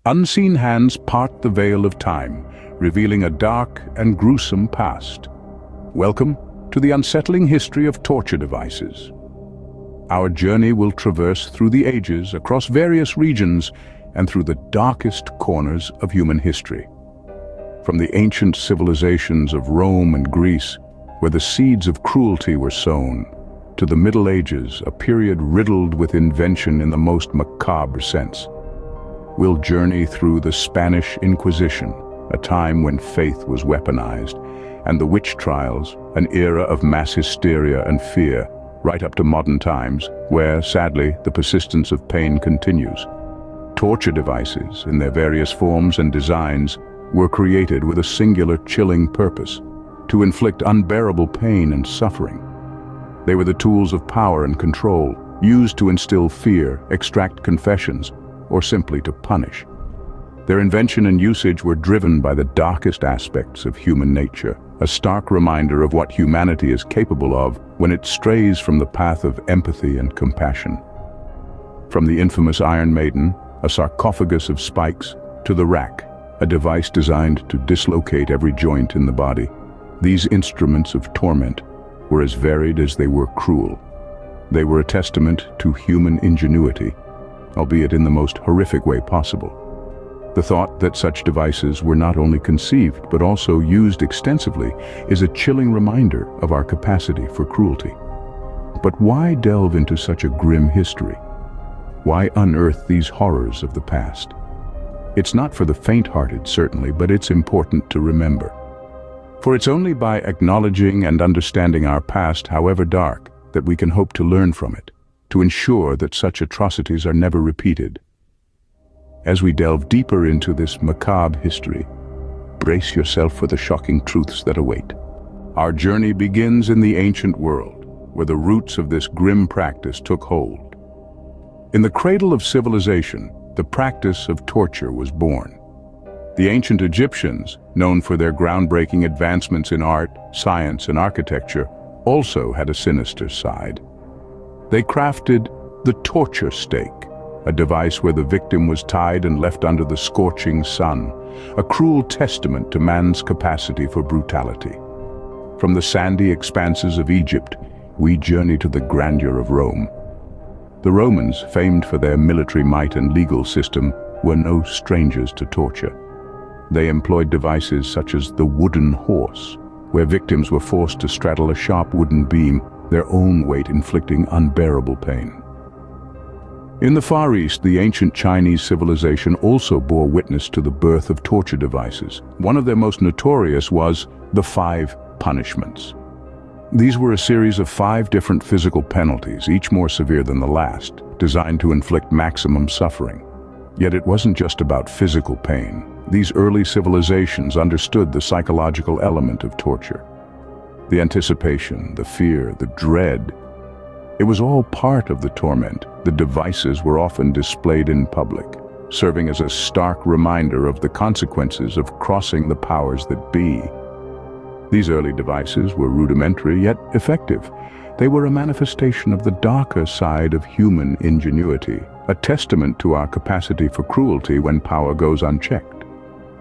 Unseen hands part the veil of time, revealing a dark and gruesome past. Welcome to the unsettling history of torture devices. Our journey will traverse through the ages, across various regions, and through the darkest corners of human history. From the ancient civilizations of Rome and Greece, where the seeds of cruelty were sown, to the Middle Ages, a period riddled with invention in the most macabre sense. We'll journey through the Spanish Inquisition, a time when faith was weaponized, and the witch trials, an era of mass hysteria and fear, right up to modern times, where, sadly, the persistence of pain continues. Torture devices, in their various forms and designs, were created with a singular chilling purpose: to inflict unbearable pain and suffering. They were the tools of power and control, used to instill fear, extract confessions, or simply to punish. Their invention and usage were driven by the darkest aspects of human nature, a stark reminder of what humanity is capable of when it strays from the path of empathy and compassion. From the infamous Iron Maiden, a sarcophagus of spikes, to the rack, a device designed to dislocate every joint in the body, these instruments of torment were as varied as they were cruel. They were a testament to human ingenuity, albeit in the most horrific way possible. The thought that such devices were not only conceived but also used extensively is a chilling reminder of our capacity for cruelty. But why delve into such a grim history? Why unearth these horrors of the past? It's not for the faint-hearted, certainly, but it's important to remember. For it's only by acknowledging and understanding our past, however dark, that we can hope to learn from it, to ensure that such atrocities are never repeated. As we delve deeper into this macabre history, brace yourself for the shocking truths that await. Our journey begins in the ancient world, where the roots of this grim practice took hold. In the cradle of civilization, the practice of torture was born. The ancient Egyptians, known for their groundbreaking advancements in art, science, and architecture, also had a sinister side. They crafted the torture stake, a device where the victim was tied and left under the scorching sun, a cruel testament to man's capacity for brutality. From the sandy expanses of Egypt, we journey to the grandeur of Rome. The Romans, famed for their military might and legal system, were no strangers to torture. They employed devices such as the wooden horse, where victims were forced to straddle a sharp wooden beam, their own weight inflicting unbearable pain. In the Far East, the ancient Chinese civilization also bore witness to the birth of torture devices. One of their most notorious was the 5 punishments. These were a series of 5 different physical penalties, each more severe than the last, designed to inflict maximum suffering. Yet it wasn't just about physical pain. These early civilizations understood the psychological element of torture. The anticipation, the fear, the dread. It was all part of the torment. The devices were often displayed in public, serving as a stark reminder of the consequences of crossing the powers that be. These early devices were rudimentary yet effective. They were a manifestation of the darker side of human ingenuity, a testament to our capacity for cruelty when power goes unchecked.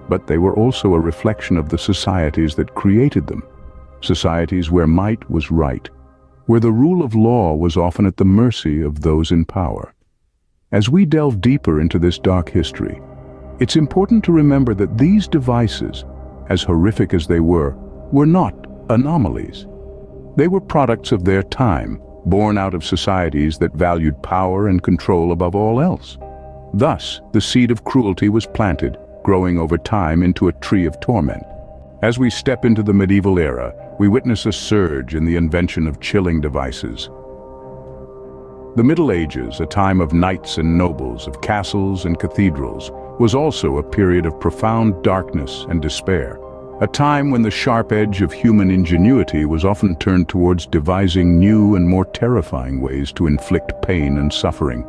But they were also a reflection of the societies that created them, societies where might was right, where the rule of law was often at the mercy of those in power. As we delve deeper into this dark history, it's important to remember that these devices, as horrific as they were not anomalies. They were products of their time, born out of societies that valued power and control above all else. Thus, the seed of cruelty was planted, growing over time into a tree of torment. As we step into the medieval era, we witness a surge in the invention of chilling devices. The Middle Ages, a time of knights and nobles, of castles and cathedrals, was also a period of profound darkness and despair. A time when the sharp edge of human ingenuity was often turned towards devising new and more terrifying ways to inflict pain and suffering.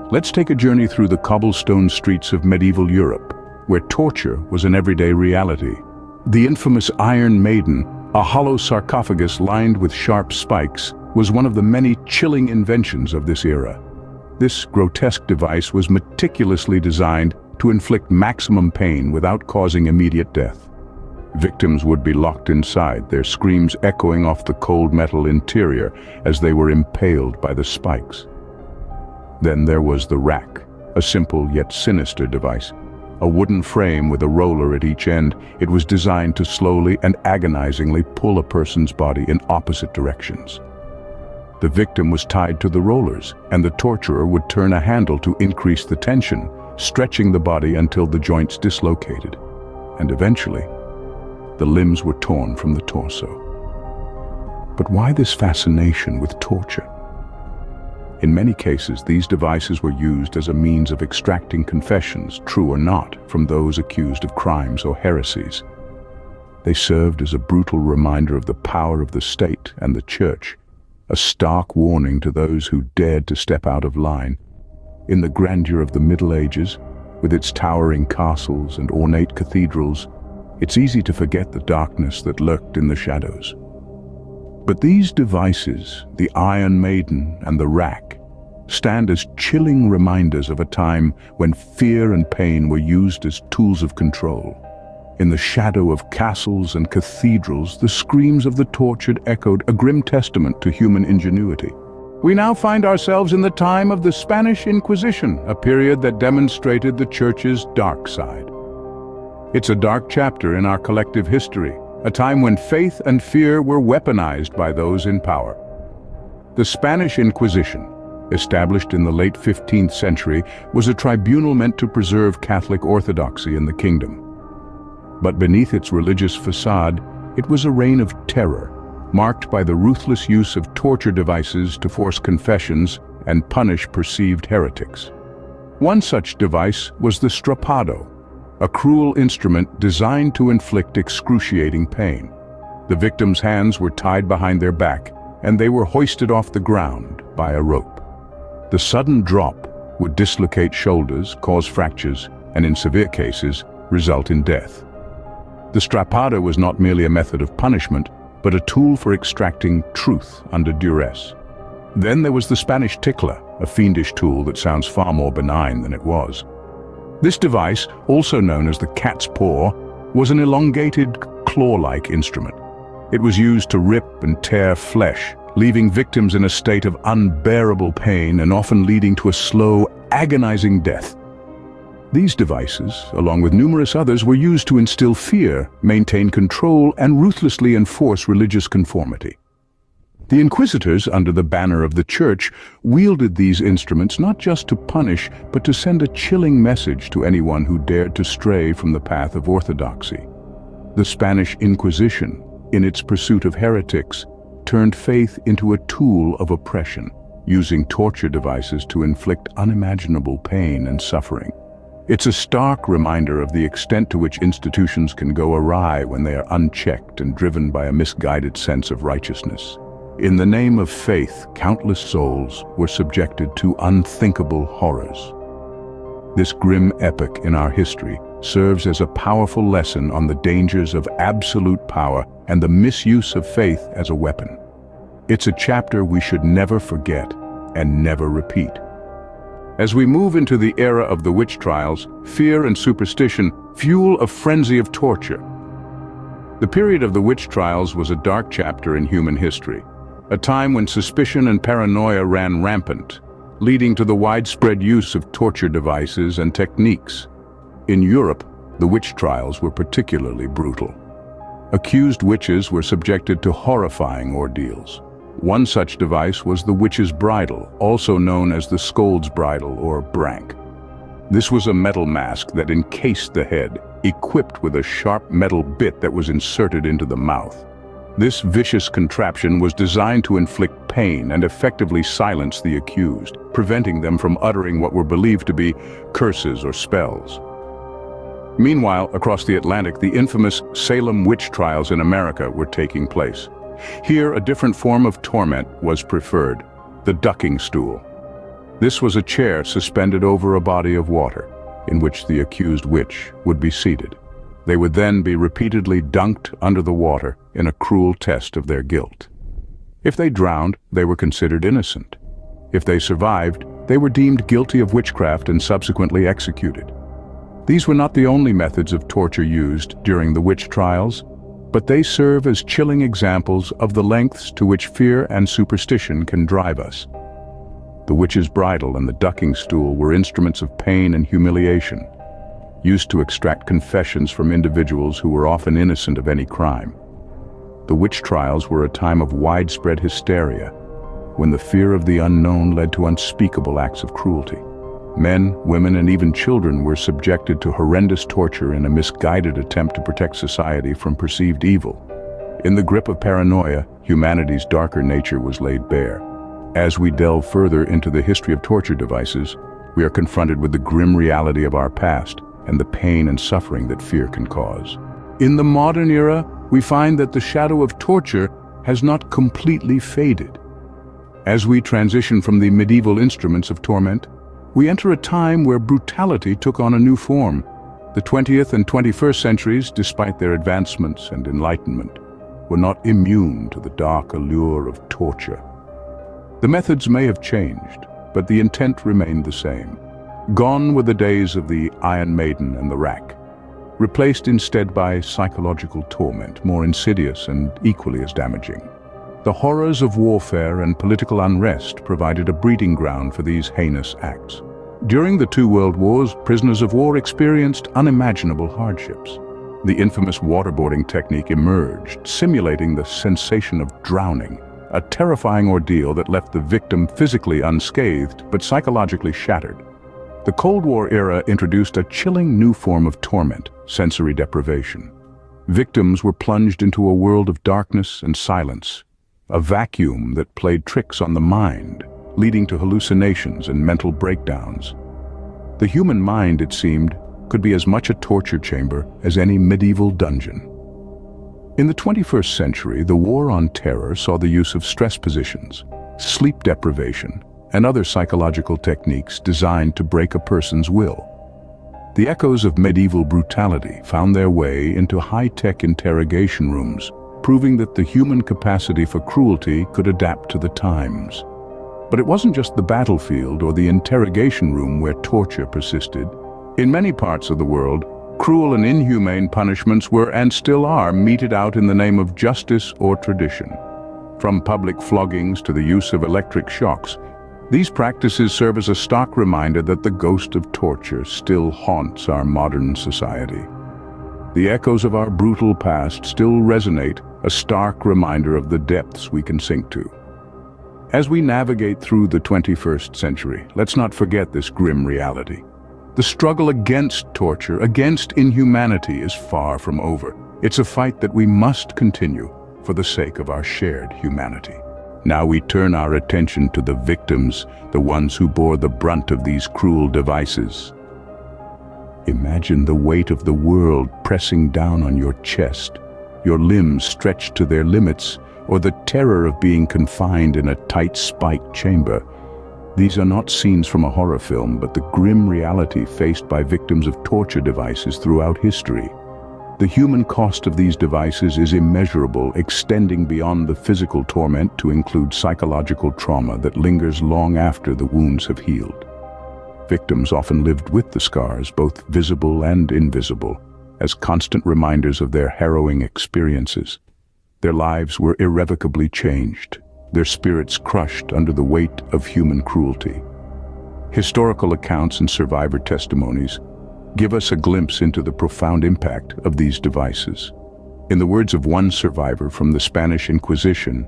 Let's take a journey through the cobblestone streets of medieval Europe, where torture was an everyday reality. The infamous Iron Maiden, a hollow sarcophagus lined with sharp spikes, was one of the many chilling inventions of this era. This grotesque device was meticulously designed to inflict maximum pain without causing immediate death. Victims would be locked inside, their screams echoing off the cold metal interior as they were impaled by the spikes. Then there was the rack, a simple yet sinister device. A wooden frame with a roller at each end, it was designed to slowly and agonizingly pull a person's body in opposite directions. The victim was tied to the rollers, and the torturer would turn a handle to increase the tension, stretching the body until the joints dislocated. And eventually, the limbs were torn from the torso. But why this fascination with torture? In many cases, these devices were used as a means of extracting confessions, true or not, from those accused of crimes or heresies. They served as a brutal reminder of the power of the state and the church, a stark warning to those who dared to step out of line. In the grandeur of the Middle Ages, with its towering castles and ornate cathedrals, it's easy to forget the darkness that lurked in the shadows. But these devices, the Iron Maiden and the rack, stand as chilling reminders of a time when fear and pain were used as tools of control. In the shadow of castles and cathedrals, the screams of the tortured echoed, a grim testament to human ingenuity. We now find ourselves in the time of the Spanish Inquisition, a period that demonstrated the Church's dark side. It's a dark chapter in our collective history, a time when faith and fear were weaponized by those in power. The Spanish Inquisition, established in the late 15th century, was a tribunal meant to preserve Catholic orthodoxy in the kingdom. But beneath its religious facade, it was a reign of terror, marked by the ruthless use of torture devices to force confessions and punish perceived heretics. One such device was the strappado, a cruel instrument designed to inflict excruciating pain. The victim's hands were tied behind their back, and they were hoisted off the ground by a rope. The sudden drop would dislocate shoulders, cause fractures, and in severe cases, result in death. The strappado was not merely a method of punishment, but a tool for extracting truth under duress. Then there was the Spanish tickler, a fiendish tool that sounds far more benign than it was. This device, also known as the cat's paw, was an elongated, claw-like instrument. It was used to rip and tear flesh, leaving victims in a state of unbearable pain and often leading to a slow, agonizing death. These devices, along with numerous others, were used to instill fear, maintain control, and ruthlessly enforce religious conformity. The inquisitors, under the banner of the Church, wielded these instruments not just to punish, but to send a chilling message to anyone who dared to stray from the path of orthodoxy. The Spanish Inquisition, in its pursuit of heretics, turned faith into a tool of oppression, using torture devices to inflict unimaginable pain and suffering. It's a stark reminder of the extent to which institutions can go awry when they are unchecked and driven by a misguided sense of righteousness. In the name of faith, countless souls were subjected to unthinkable horrors. This grim epoch in our history serves as a powerful lesson on the dangers of absolute power and the misuse of faith as a weapon. It's a chapter we should never forget and never repeat. As we move into the era of the witch trials, fear and superstition fuel a frenzy of torture. The period of the witch trials was a dark chapter in human history, a time when suspicion and paranoia ran rampant, leading to the widespread use of torture devices and techniques. In Europe, the witch trials were particularly brutal. Accused witches were subjected to horrifying ordeals. One such device was the witch's bridle, also known as the scold's bridle or brank. This was a metal mask that encased the head, equipped with a sharp metal bit that was inserted into the mouth. This vicious contraption was designed to inflict pain and effectively silence the accused, preventing them from uttering what were believed to be curses or spells. Meanwhile, across the Atlantic, the infamous Salem witch trials in America were taking place. Here, a different form of torment was preferred, the ducking stool. This was a chair suspended over a body of water, in which the accused witch would be seated. They would then be repeatedly dunked under the water in a cruel test of their guilt. If they drowned, they were considered innocent. If they survived, they were deemed guilty of witchcraft and subsequently executed. These were not the only methods of torture used during the witch trials, but they serve as chilling examples of the lengths to which fear and superstition can drive us. The witch's bridle and the ducking stool were instruments of pain and humiliation, used to extract confessions from individuals who were often innocent of any crime. The witch trials were a time of widespread hysteria, when the fear of the unknown led to unspeakable acts of cruelty. Men, women, and even children were subjected to horrendous torture in a misguided attempt to protect society from perceived evil. In the grip of paranoia, humanity's darker nature was laid bare. As we delve further into the history of torture devices, we are confronted with the grim reality of our past and the pain and suffering that fear can cause. In the modern era, we find that the shadow of torture has not completely faded. As we transition from the medieval instruments of torment, we enter a time where brutality took on a new form. The 20th and 21st centuries, despite their advancements and enlightenment, were not immune to the dark allure of torture. The methods may have changed, but the intent remained the same. Gone were the days of the Iron Maiden and the rack, replaced instead by psychological torment, more insidious and equally as damaging. The horrors of warfare and political unrest provided a breeding ground for these heinous acts. During the two world wars, prisoners of war experienced unimaginable hardships. The infamous waterboarding technique emerged, simulating the sensation of drowning, a terrifying ordeal that left the victim physically unscathed but psychologically shattered. The Cold War era introduced a chilling new form of torment, sensory deprivation. Victims were plunged into a world of darkness and silence, a vacuum that played tricks on the mind, leading to hallucinations and mental breakdowns. The human mind, it seemed, could be as much a torture chamber as any medieval dungeon. In the 21st century, the war on terror saw the use of stress positions, sleep deprivation, and other psychological techniques designed to break a person's will. The echoes of medieval brutality found their way into high-tech interrogation rooms, proving that the human capacity for cruelty could adapt to the times. But it wasn't just the battlefield or the interrogation room where torture persisted. In many parts of the world, cruel and inhumane punishments were and still are meted out in the name of justice or tradition. From public floggings to the use of electric shocks, these practices serve as a stark reminder that the ghost of torture still haunts our modern society. The echoes of our brutal past still resonate, a stark reminder of the depths we can sink to. As we navigate through the 21st century, let's not forget this grim reality. The struggle against torture, against inhumanity, is far from over. It's a fight that we must continue for the sake of our shared humanity. Now we turn our attention to the victims, the ones who bore the brunt of these cruel devices. Imagine the weight of the world pressing down on your chest, your limbs stretched to their limits, or the terror of being confined in a tight spiked chamber. These are not scenes from a horror film, but the grim reality faced by victims of torture devices throughout history. The human cost of these devices is immeasurable, extending beyond the physical torment to include psychological trauma that lingers long after the wounds have healed. Victims often lived with the scars, both visible and invisible, as constant reminders of their harrowing experiences. Their lives were irrevocably changed, their spirits crushed under the weight of human cruelty. Historical accounts and survivor testimonies give us a glimpse into the profound impact of these devices. In the words of one survivor from the Spanish Inquisition,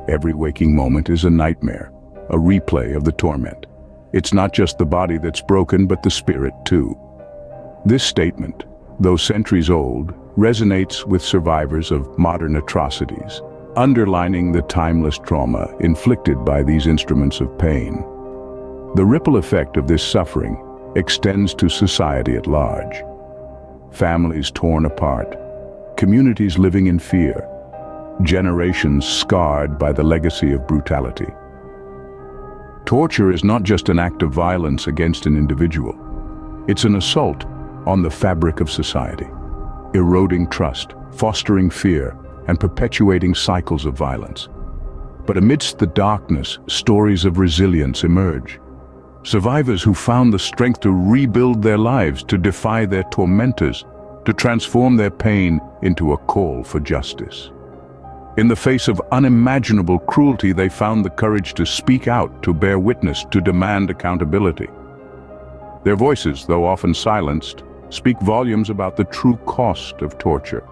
"Every waking moment is a nightmare, a replay of the torment. It's not just the body that's broken, but the spirit too." This statement, though centuries old, resonates with survivors of modern atrocities, underlining the timeless trauma inflicted by these instruments of pain. The ripple effect of this suffering extends to society at large. Families torn apart, communities living in fear, generations scarred by the legacy of brutality. Torture is not just an act of violence against an individual. It's an assault on the fabric of society, eroding trust, fostering fear, and perpetuating cycles of violence. But amidst the darkness, stories of resilience emerge. Survivors who found the strength to rebuild their lives, to defy their tormentors, to transform their pain into a call for justice. In the face of unimaginable cruelty, they found the courage to speak out, to bear witness, to demand accountability. Their voices, though often silenced, speak volumes about the true cost of torture.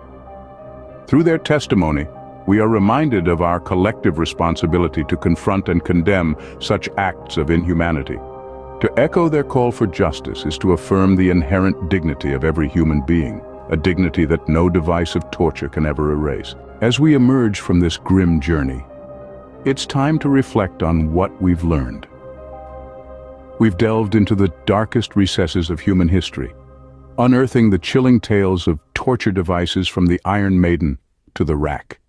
Through their testimony, we are reminded of our collective responsibility to confront and condemn such acts of inhumanity. To echo their call for justice is to affirm the inherent dignity of every human being, a dignity that no device of torture can ever erase. As we emerge from this grim journey, it's time to reflect on what we've learned. We've delved into the darkest recesses of human history, unearthing the chilling tales of torture devices from the Iron Maiden to the rack.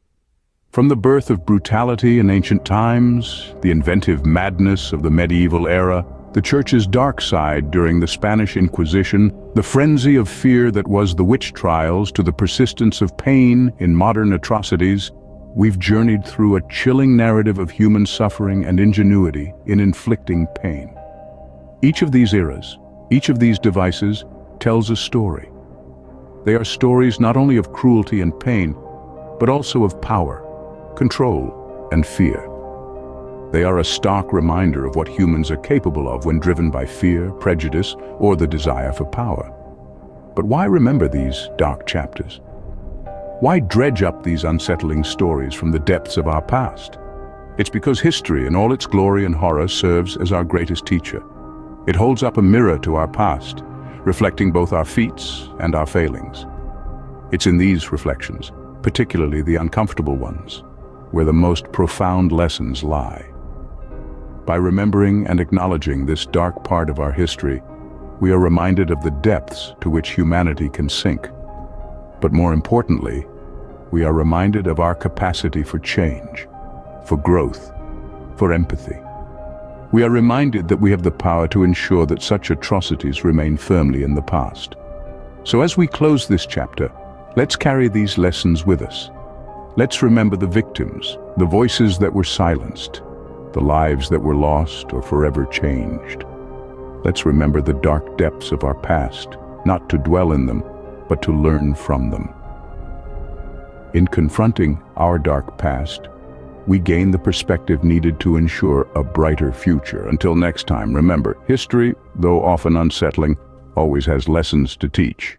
From the birth of brutality in ancient times, the inventive madness of the medieval era, the Church's dark side during the Spanish Inquisition, the frenzy of fear that was the witch trials, to the persistence of pain in modern atrocities, we've journeyed through a chilling narrative of human suffering and ingenuity in inflicting pain. Each of these eras, each of these devices, tells a story. They are stories not only of cruelty and pain, but also of power, control, and fear. They are a stark reminder of what humans are capable of when driven by fear, prejudice, or the desire for power. But why remember these dark chapters? Why dredge up these unsettling stories from the depths of our past? It's because history, in all its glory and horror, serves as our greatest teacher. It holds up a mirror to our past, reflecting both our feats and our failings. It's in these reflections, particularly the uncomfortable ones, where the most profound lessons lie. By remembering and acknowledging this dark part of our history, we are reminded of the depths to which humanity can sink. But more importantly, we are reminded of our capacity for change, for growth, for empathy. We are reminded that we have the power to ensure that such atrocities remain firmly in the past. So as we close this chapter, let's carry these lessons with us. Let's remember the victims, the voices that were silenced, the lives that were lost or forever changed. Let's remember the dark depths of our past, not to dwell in them, but to learn from them. In confronting our dark past, we gain the perspective needed to ensure a brighter future. Until next time, remember, history, though often unsettling, always has lessons to teach.